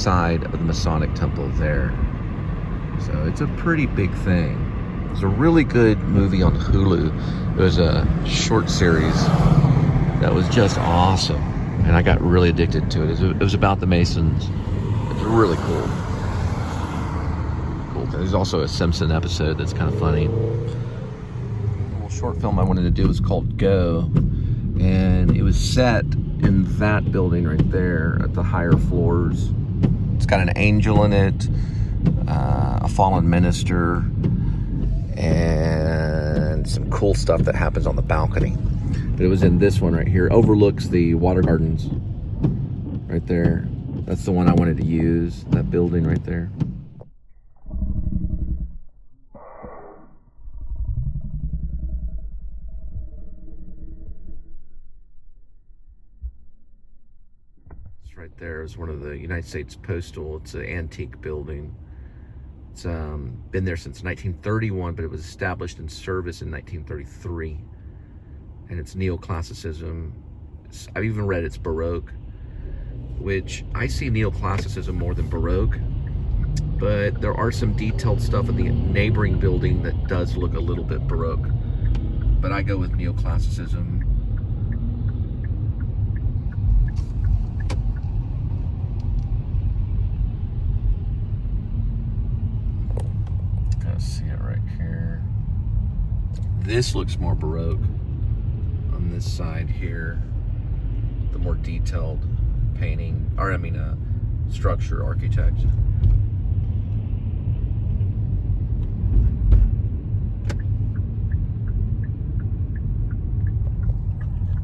side of the Masonic Temple there. So it's a pretty big thing. There's a really good movie on Hulu. It was a short series that was just awesome, and I got really addicted to it. It was about the Masons. It's really cool. There's also a Simpson episode that's kind of funny. A little short film I wanted to do was called Go, and it was set in that building right there at the higher floors. It's got an angel in it, a fallen minister, and some cool stuff that happens on the balcony. But it was in this one right here. Overlooks the water gardens right there. That's the one I wanted to use, that building right there. Right there is one of the United States Postal. It's an antique building. It's been there since 1931, but it was established in service in 1933. And it's neoclassicism. I've even read it's Baroque, which I see neoclassicism more than Baroque, but there are some detailed stuff in the neighboring building that does look a little bit Baroque. But I go with neoclassicism. See it right here. This looks more Baroque on this side here. The more detailed painting, or I mean structure, architect.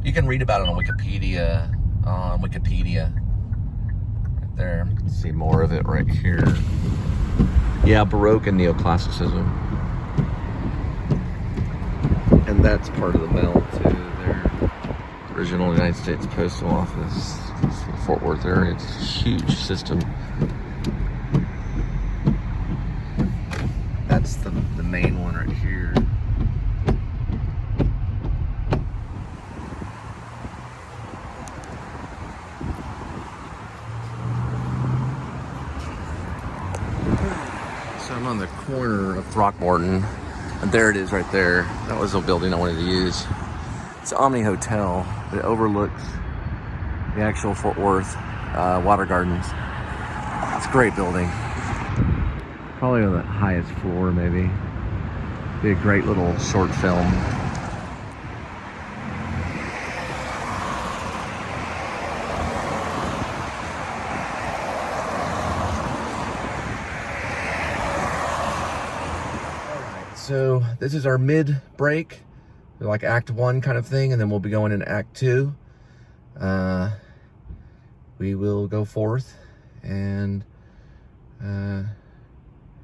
You can read about it on Wikipedia. Right there. You can see more of it right here. Yeah, Baroque and neoclassicism. And that's part of the bell too there. Original United States Postal Office. It's the Fort Worth area. It's a huge system. That's the main one right here. So I'm on the corner of Throckmorton, and there it is right there. That was the building I wanted to use. It's Omni Hotel. It overlooks the actual Fort Worth water gardens. It's a great building. Probably on the highest floor, maybe. Be a great little short film. So this is our mid break, like Act 1 kind of thing, and then we'll be going into Act 2. We will go forth and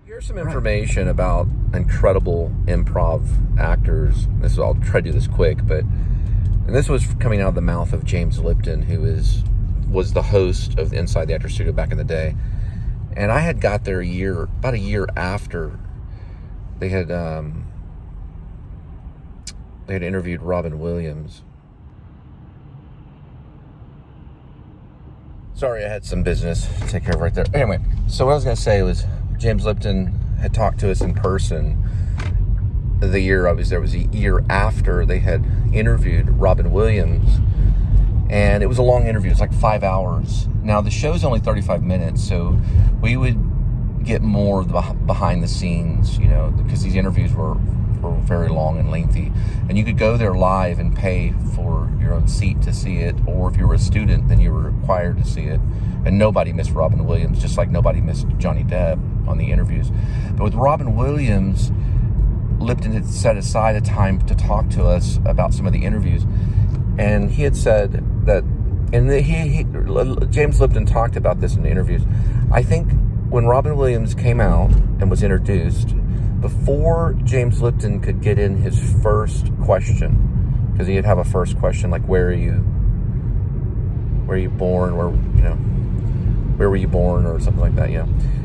here's some information about incredible improv actors. I'll try to do this quick, and this was coming out of the mouth of James Lipton, who was the host of Inside the Actors Studio back in the day. And I had got there about a year after they had interviewed Robin Williams. Sorry, I had some business to take care of right there. Anyway, so what I was going to say was James Lipton had talked to us in person the year I was there. It was a year after they had interviewed Robin Williams. And it was a long interview. It's like 5 hours. Now, the show's only 35 minutes, so we would get more of the behind the scenes, because these interviews were very long and lengthy. And you could go there live and pay for your own seat to see it, or if you were a student, then you were required to see it. And nobody missed Robin Williams, just like nobody missed Johnny Depp on the interviews. But with Robin Williams, Lipton had set aside a time to talk to us about some of the interviews. And he had said that, and James Lipton talked about this in the interviews. I think when Robin Williams came out and was introduced, before James Lipton could get in his first question, because he'd have a first question like, where are you born, where were you born, or something like that,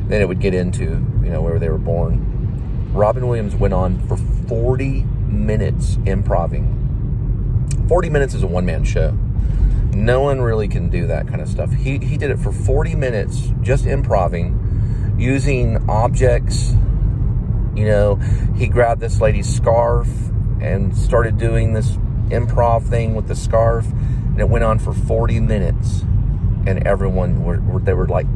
Then it would get into, where they were born. Robin Williams went on for 40 minutes improving. 40 minutes is a one-man show. No one really can do that kind of stuff. He did it for 40 minutes, just improvising, using objects. You know, he grabbed this lady's scarf and started doing this improv thing with the scarf, and it went on for 40 minutes, and everyone they were like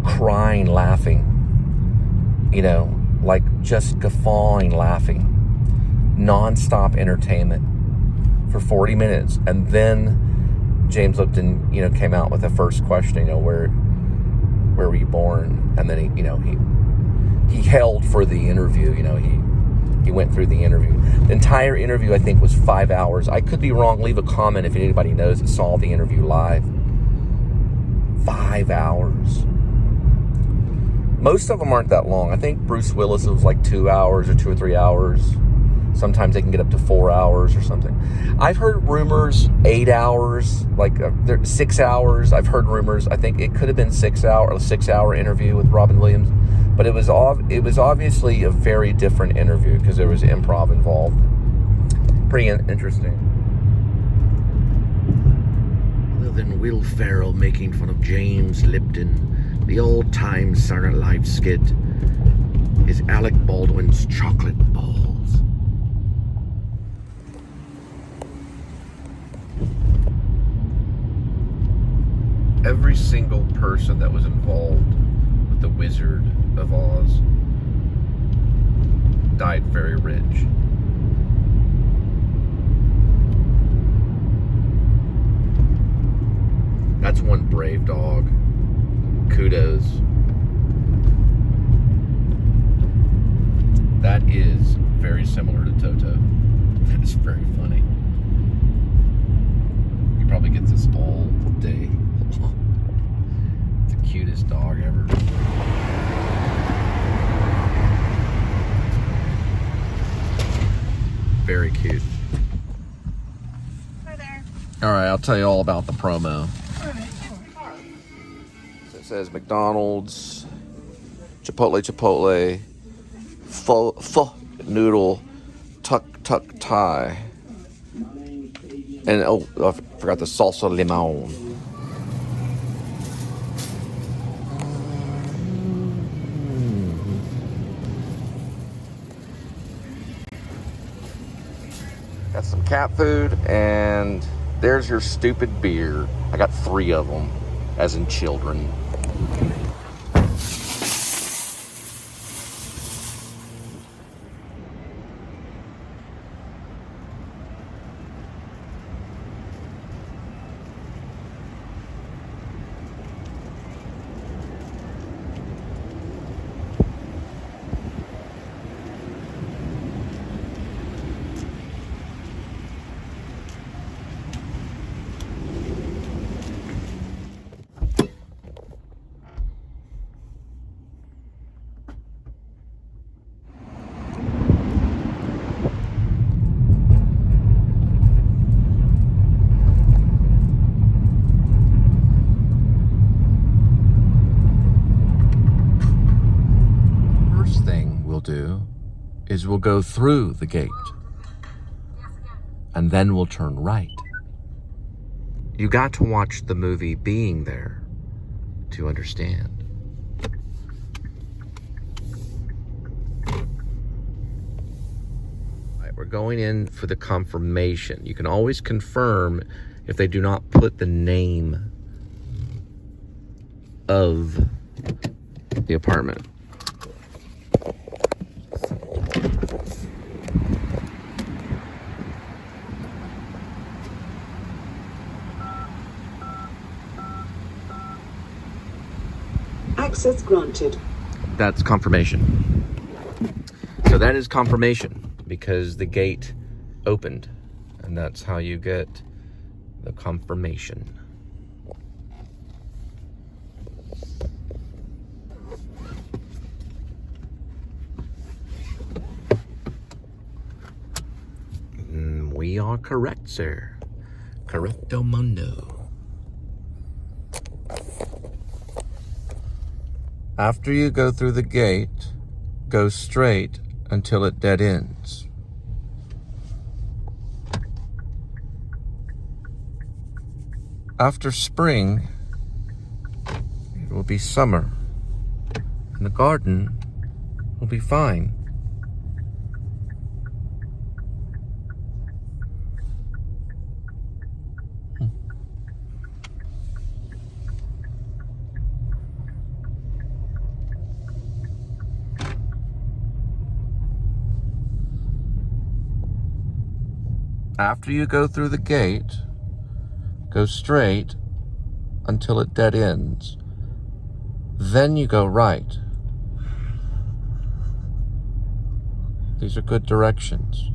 crying, laughing, you know, like just guffawing, laughing, non-stop entertainment for 40 minutes. And then James Lipton, you know, came out with the first question, you know, where were you born? And then he held for the interview. You know, he went through the interview. The entire interview, I think, was 5 hours. I could be wrong. Leave a comment if anybody knows that saw the interview live. 5 hours. Most of them aren't that long. I think Bruce Willis, it was like 2 hours or 2 or 3 hours. Sometimes they can get up to 4 hours or something. I've heard rumors 8 hours, like 6 hours. I've heard rumors. I think it could have been 6 hour interview with Robin Williams, but it was obviously a very different interview because there was improv involved. Pretty interesting. Other than Will Ferrell making fun of James Lipton, the old-time Saturday Night Live skit is Alec Baldwin's chocolate balls. Every single person that was involved with the Wizard of Oz died very rich. That's one brave dog. Kudos. That is very similar to Toto. That is very funny. He probably gets this all day. It's the cutest dog ever. Very cute. Hi there. All right, I'll tell you all about the promo. So it says McDonald's, Chipotle, pho noodle, tuk Thai, and oh, I forgot the salsa limon. Got some cat food, and there's your stupid beer. I got 3 of them, as in children. Is we'll go through the gate and then we'll turn right. You got to watch the movie Being There to understand. All right, we're going in for the confirmation. You can always confirm if they do not put the name of the apartment. Access granted. That's confirmation. So that is confirmation because the gate opened, and that's how you get the confirmation. We are correct, sir. Correcto mundo. After you go through the gate, go straight until it dead ends. After spring, it will be summer, and the garden will be fine. After you go through the gate, go straight until it dead ends. Then you go right. These are good directions.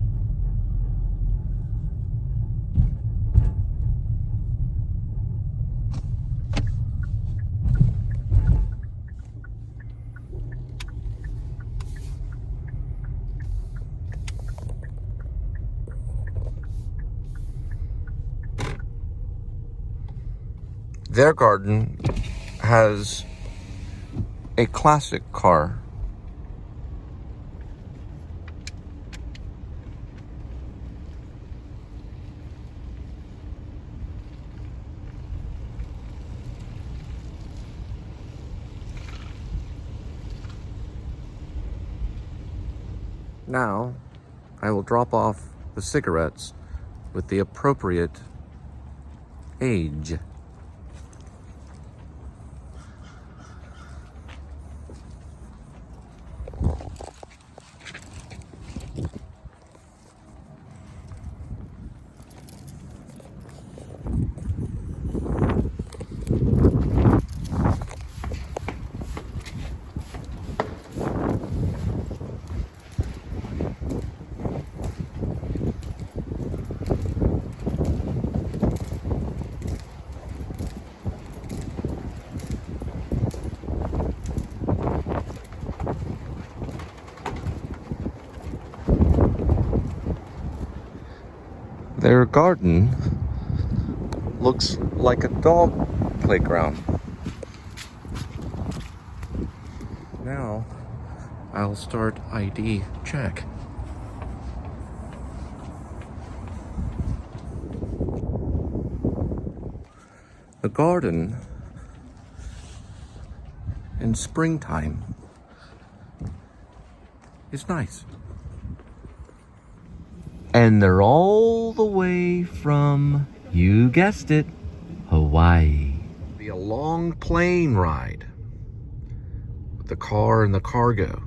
Their garden has a classic car. Now, I will drop off the cigarettes with the appropriate age. Their garden looks like a dog playground. Now, I'll start ID check. The garden in springtime is nice. And they're all the way from, you guessed it, Hawaii. It'll be a long plane ride with the car and the cargo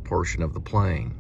portion of the plane.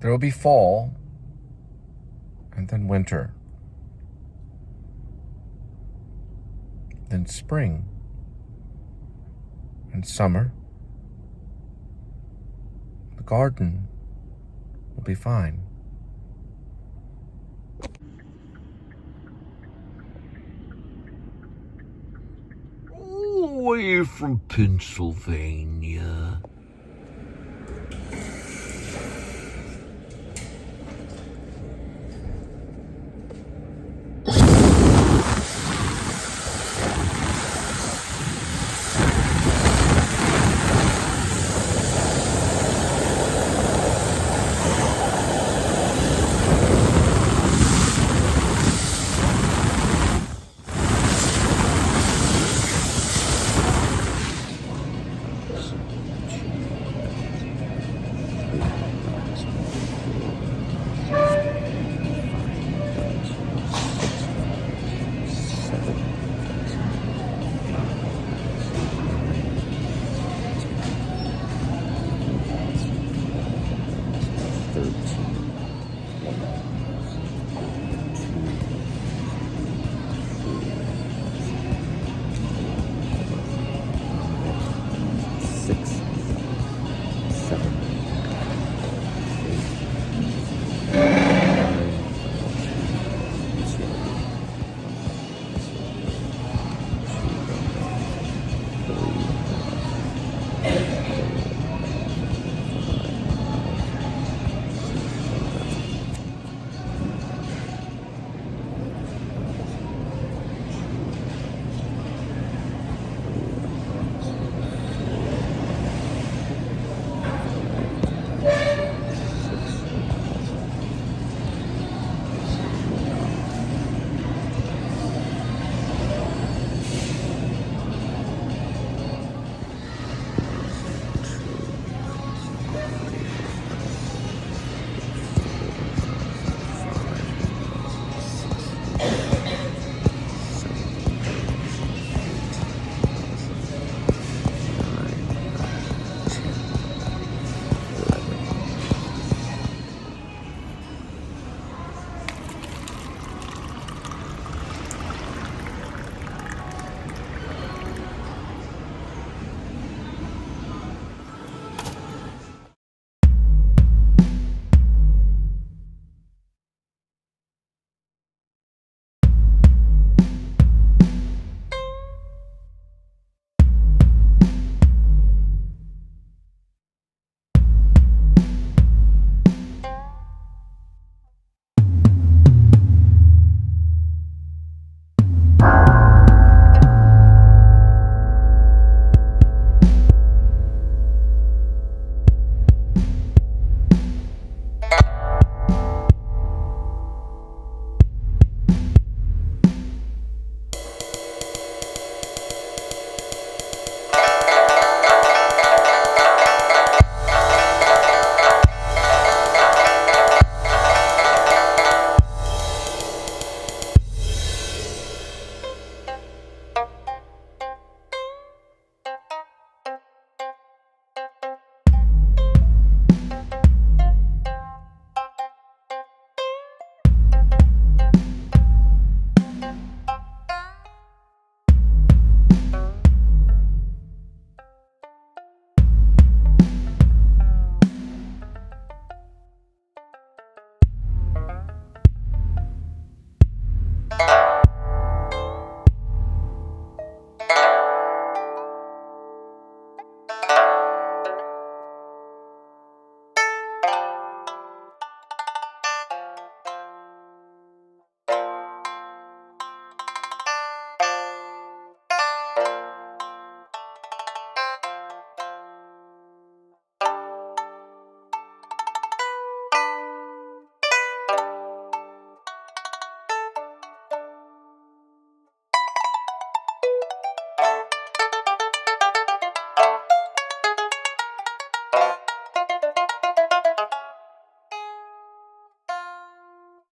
There will be fall, and then winter, then spring, and summer. The garden will be fine. All the way from Pennsylvania.